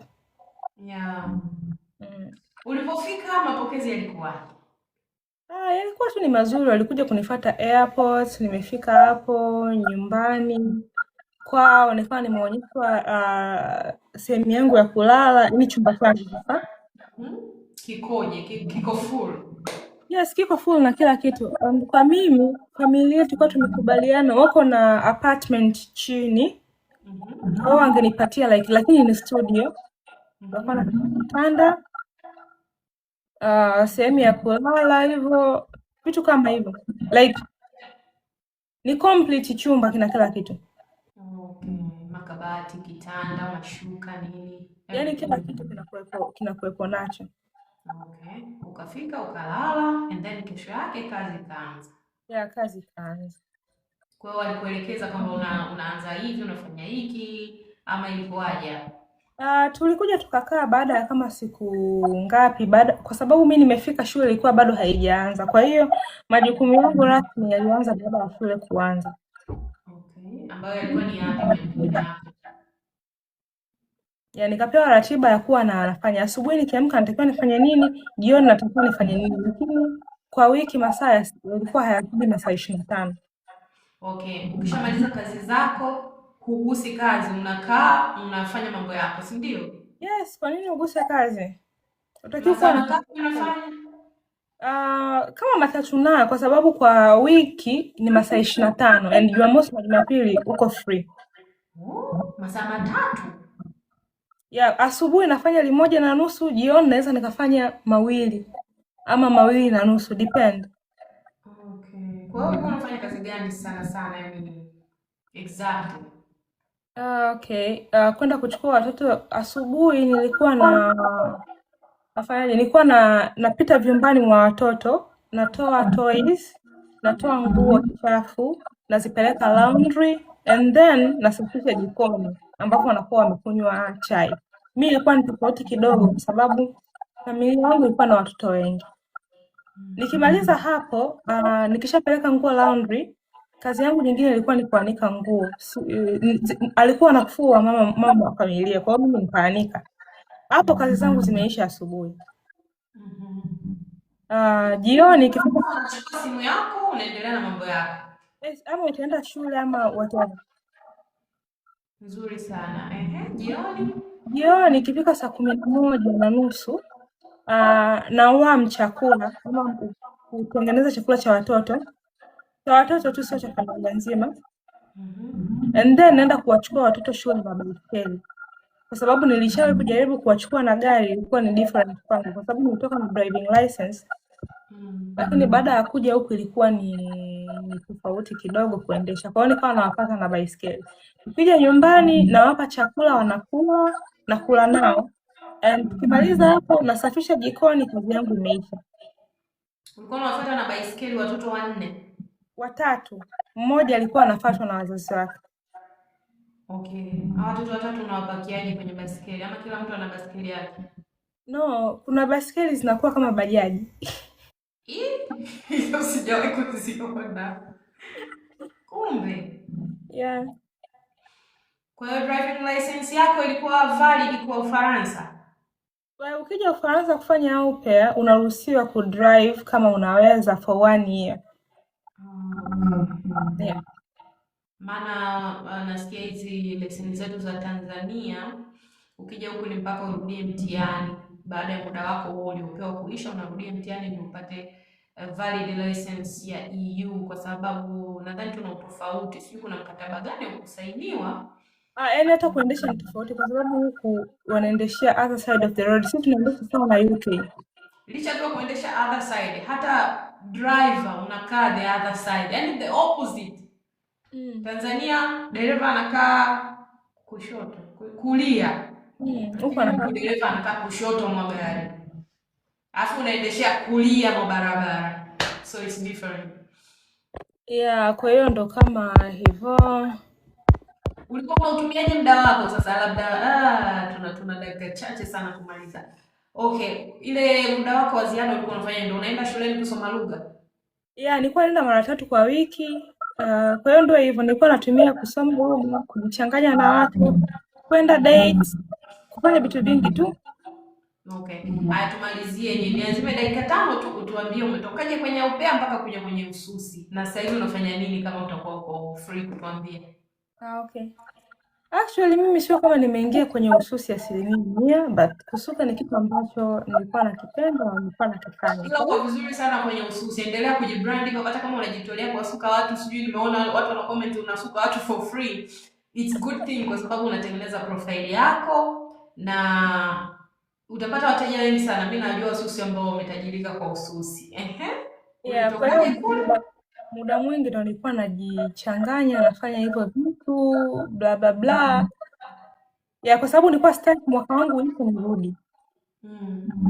A: Yeah. Ulipofika mapokezi yalikuwaje?
B: Yalikuwa tu ni mazuri, walikuja kunifuata airport, nimefika hapo nyumbani kwao, nikawa nimeonyeshwa sehemu yangu ya kulala, ni chumba changu sasa.
A: Kikoje? Kiko full?
B: Yes, kiko full na kila kitu. Kwa mimi, familia tulikuwa tumekubaliana wako na apartment chini. Wao wangenipatia lakini ni studio. Wako na kitanda, sehemu ya kulala hivyo, vitu kama hivyo. Like ni complete chumba kina kila kitu.
A: Okay. Makabati, kitanda, mashuka, nini?
B: Yaani kila kitu kinakuwepo nacho.
A: Okay. Ukafika ukalala and then kesho yake kazi ikaanza.
B: Yeah, kazi ikaanza.
A: Kwa hiyo walikuelekeza kwamba unaanza hivi, unafanya hiki ama ilikuwaje?
B: Tulikuja tukakaa baada ya kama siku ngapi, kwa sababu mimi nimefika shule ilikuwa bado haijaanza. Kwa hiyo majukumu yangu rasmi yalianza baada ya shule kuanza.
A: Okay. Ambayo yalikuwa ni yapi?
B: Ya nikapewa ratiba ya kuwa nafanya asubuhi nikiamka natakiwa nifanye nini, jioni natakiwa nifanye nini. Lakini kwa wiki masaa yalikuwa hayazidi masaa 25.
A: Okay. Ukishamaliza kazi zako, hugusi kazi, unakaa unafanya mambo yako, si ndio?
B: Yes, kwa nini uguse kazi?
A: Utakiwa unafanya
B: kama 3 kwa sababu kwa wiki ni masaa 25 and Jumamosi na Jumapili uko free.
A: Masaa 3?
B: Yeah, asubuhi nafanya 1:30, jioni naweza nikafanya 2 ama 2:30, depend.
A: Okay. Kwa hiyo ulikuwa unafanya kazi gani sana yani exactly?
B: Okay. Kwenda kuchukua watoto asubuhi nilikuwa nafanyaje? Nilikuwa napita vyumbani mwa watoto, natoa toys, natoa nguo chafu, nazipeleka laundry and then nasafisha jikoni ambapo wanakuwa wamekunywa chai. Mimi ilikuwa ni tofauti kidogo kwa sababu familia yangu ilikuwa na watoto wengi. Nikimaliza hapo, nikishapeleka nguo laundry, kazi yangu nyingine ilikuwa ni kuanika nguo. Alikuwa anafua mama wa familia, kwa hiyo mimi nikaanika. Hapo kazi zangu zimeisha asubuhi. Jioni
A: ukifika unachukua simu yako unaendelea na mambo yako.
B: Yes, ama utaenda shule ama whatever.
A: Nzuri sana.
B: Jioni ikifika saa 11:30, naam chakula ama kutengeneza chakula cha watoto. Cha watoto tu, sio cha familia nzima. And then naenda kuwachukua watoto shule na baiskeli. Kwa sababu nilishawahi kujaribu kuwachukua na gari, ilikuwa ni different kwangu kwa sababu nilitoka na driving license. Lakini baada ya kuja huku ilikuwa ni tofauti kidogo kuendesha. Kwa hiyo nikawa nawapata na baiskeli. Nikija nyumbani nawapa chakula wanakula na kula nao. And tukimaliza hapo nasafisha jikoni, kazi yangu imeisha.
A: Ulikuwa unawafuata na baiskeli watoto 4?
B: 3. Mmoja alikuwa anafuatwa na wazazi wake.
A: Okay. Hao watoto 3 unawapakiaje kwenye baiskeli ama kila mtu ana baiskeli yake?
B: No, kuna baiskeli zinakuwa kama bajaji.
A: Hiyo sijawahi kuziona. Kumbe.
B: Yeah.
A: Kwa hiyo driving license yako ilikuwa valid kwa Ufaransa?
B: Well, ukija Ufaransa kufanya au pair unaruhusiwa kudrive kama unaweza for 1 year. Yeah.
A: Maana nasikia hizi leseni zetu za Tanzania ukija huku ni mpaka urudie mtihani. Baada ya muda wako huo uliopewa kuisha, unarudia mtihani ndio upate valid license ya EU, kwa sababu nadhani tuna utofauti, sio kuna mkataba gani ukusainiwa
B: Yaani hata kuendesha ni tofauti kwa sababu huku wanaendeshia other side of the road. Sisi tunaendesha sawa na UK.
A: Licha tu kuendesha other side, hata driver unakaa the other side, yani the opposite. Tanzania dereva anakaa kushoto, kulia.
B: Huko anakaa
A: dereva anakaa kushoto mwa gari, alafu unaendeshea kulia mwa barabara, so it's different.
B: Yeah, kwa hiyo ndo kama hivyo.
A: Ulikuwa unatumiaje muda wako sasa? Labda tuna dakika chache sana kumaliza. Okay, ile muda wako wa ziada ulikuwa unafanya ndio unaenda shuleni kusoma lugha?
B: Yeah, nilikuwa naenda mara 3 kwa wiki. Kwa hiyo ndio hivyo nilikuwa natumia kusoma lugha, kujichanganya na watu, kwenda dates, kufanya vitu vingi tu.
A: Okay. Haya, tumalizie yenyewe. Niazime dakika 5 tu utuambie umetokaje kwenye upea mpaka kuja kwenye ususi. Na sasa hivi unafanya nini kama utakuwa uko free kutuambie.
B: Okay. Actually mimi sio kama nimeingia kwenye ususi 100%, but kusuka ni kitu ambacho nilikuwa nakipenda na nilikuwa nakifanya.
A: Ila uko vizuri sana kwenye ususi. Endelea kujibrand hivyo hata kama unajitolea kuwasuka watu, sijui nimeona watu wana comment unasuka watu for free. It's good thing kwa sababu unatengeneza profile yako na utapata wateja wengi sana. Mimi najua ususi ambao umetajirika kwa ususi.
B: Yeah, kwa hiyo muda mwingi ndo nilikuwa najichanganya nafanya hivyo vitu bla bla bla. Yeah, kwa sababu nilikuwa sitaki mwaka wangu uishe nirudi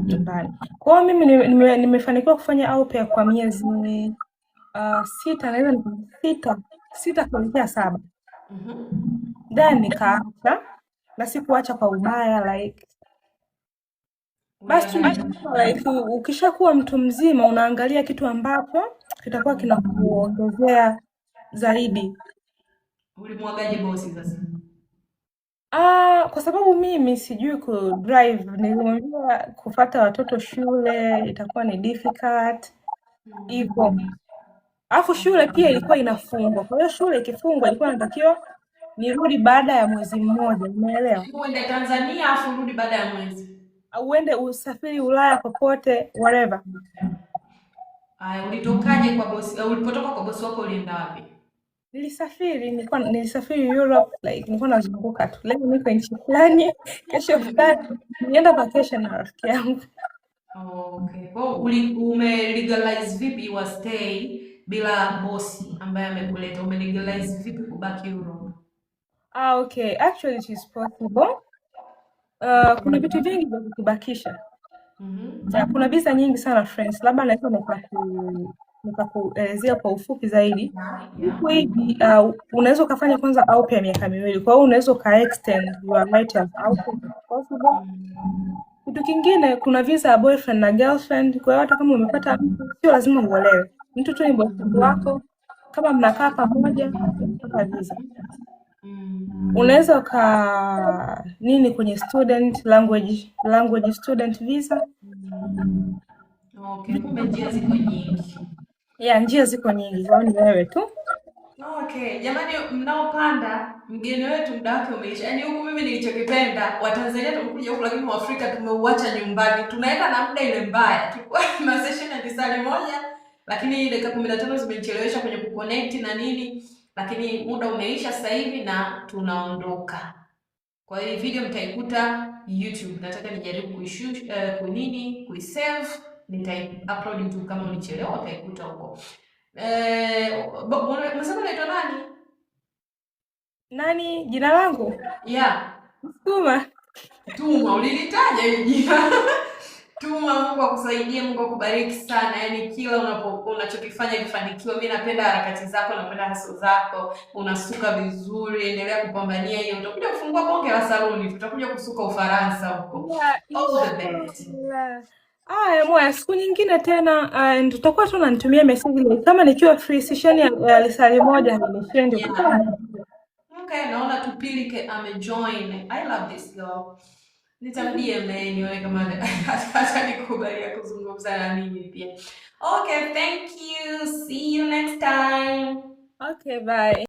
B: nyumbani. Kwa hiyo mimi nimefanikiwa kufanya au pair kwa miezi 6, naweza ni 6 kuelekea 7. Then nikaacha, na sikuacha kwa ubaya like basi like ukishakuwa mtu mzima unaangalia kitu ambapo kitakuwa kinakuongezea zaidi.
A: Ulimwagaje bosi sasa?
B: Kwa sababu mimi sijui ku drive, nilimwambia kufuata watoto shule itakuwa ni difficult hivyo. Alafu shule pia ilikuwa inafungwa. Kwa hiyo shule ikifungwa ilikuwa natakiwa nirudi baada ya mwezi mmoja, umeelewa?
A: Uende Tanzania afu rudi baada ya mwezi.
B: Au uende usafiri Ulaya popote whatever.
A: Ulitokaje kwa bosi? Ulipotoka kwa bosi wako ulienda wapi?
B: Nilisafiri Europe, like nilikuwa nazunguka tu. Leo niko nchi fulani, kesho fulani. Nienda vacation na rafiki yangu.
A: Okay. Kwa umelegalize vipi wa stay bila bosi ambaye amekuleta? Umelegalize vipi kubaki Europe?
B: Okay. Actually it is possible. Kuna vitu vingi vya kukubakisha. Kuna visa nyingi sana friends. Labda naweza nikakuelezea kwa ufupi zaidi. Huku hivi unaweza ukafanya kwanza au pair miaka 2. Kwa hiyo unaweza extend your right of out possible. Kitu kingine kuna visa ya boyfriend na girlfriend. Kwa hiyo hata kama umepata mtu sio lazima uolewe. Mtu tu ni boyfriend wako. Kama mnakaa pamoja unapata visa. Unaweza kwenye student language student visa.
A: Okay, kumbe njia ziko nyingi.
B: Yeah, njia ziko nyingi, zao ni wewe tu.
A: Okay, jamani mnaopanda, mgeni wetu muda wake umeisha. Yaani huku mimi nilichokipenda, Watanzania tumekuja huku lakini Waafrika tumeuacha nyumbani. Tunaenda na muda ile mbaya. Tulikuwa na session ya lisali moja, lakini dakika 15 zimechelewesha kwenye kuconnect na nini. Lakini muda umeisha sasa hivi na tunaondoka. Kwa hiyo video mtaikuta YouTube. Nataka nijaribu kuisave, nitai-upload tu kama unichelewa utaikuta huko. Unasema unaitwa nani?
B: Nani? Jina langu?
A: Yeah.
B: Tuma,
A: ulilitaja hili jina. Tuma, Mungu akusaidie, Mungu akubariki sana. Yaani kila unachokifanya kifanikiwe. Mimi napenda harakati zako, napenda hustle zako. Unasuka vizuri, endelea kupambania hiyo. Utakuja kufungua bonge la saluni, tutakuja kusuka Ufaransa huko. All the best.
B: Moya siku nyingine tena tutakuwa tu nanitumia message kama nikiwa free session ya lisali moja ndio.
A: Okay, naona Tupilike amejoin. I love this girl. Nitamdie nione kama hata nikubalia kuzungumza na mimi pia. Okay, thank you. See you next time.
B: Okay, bye.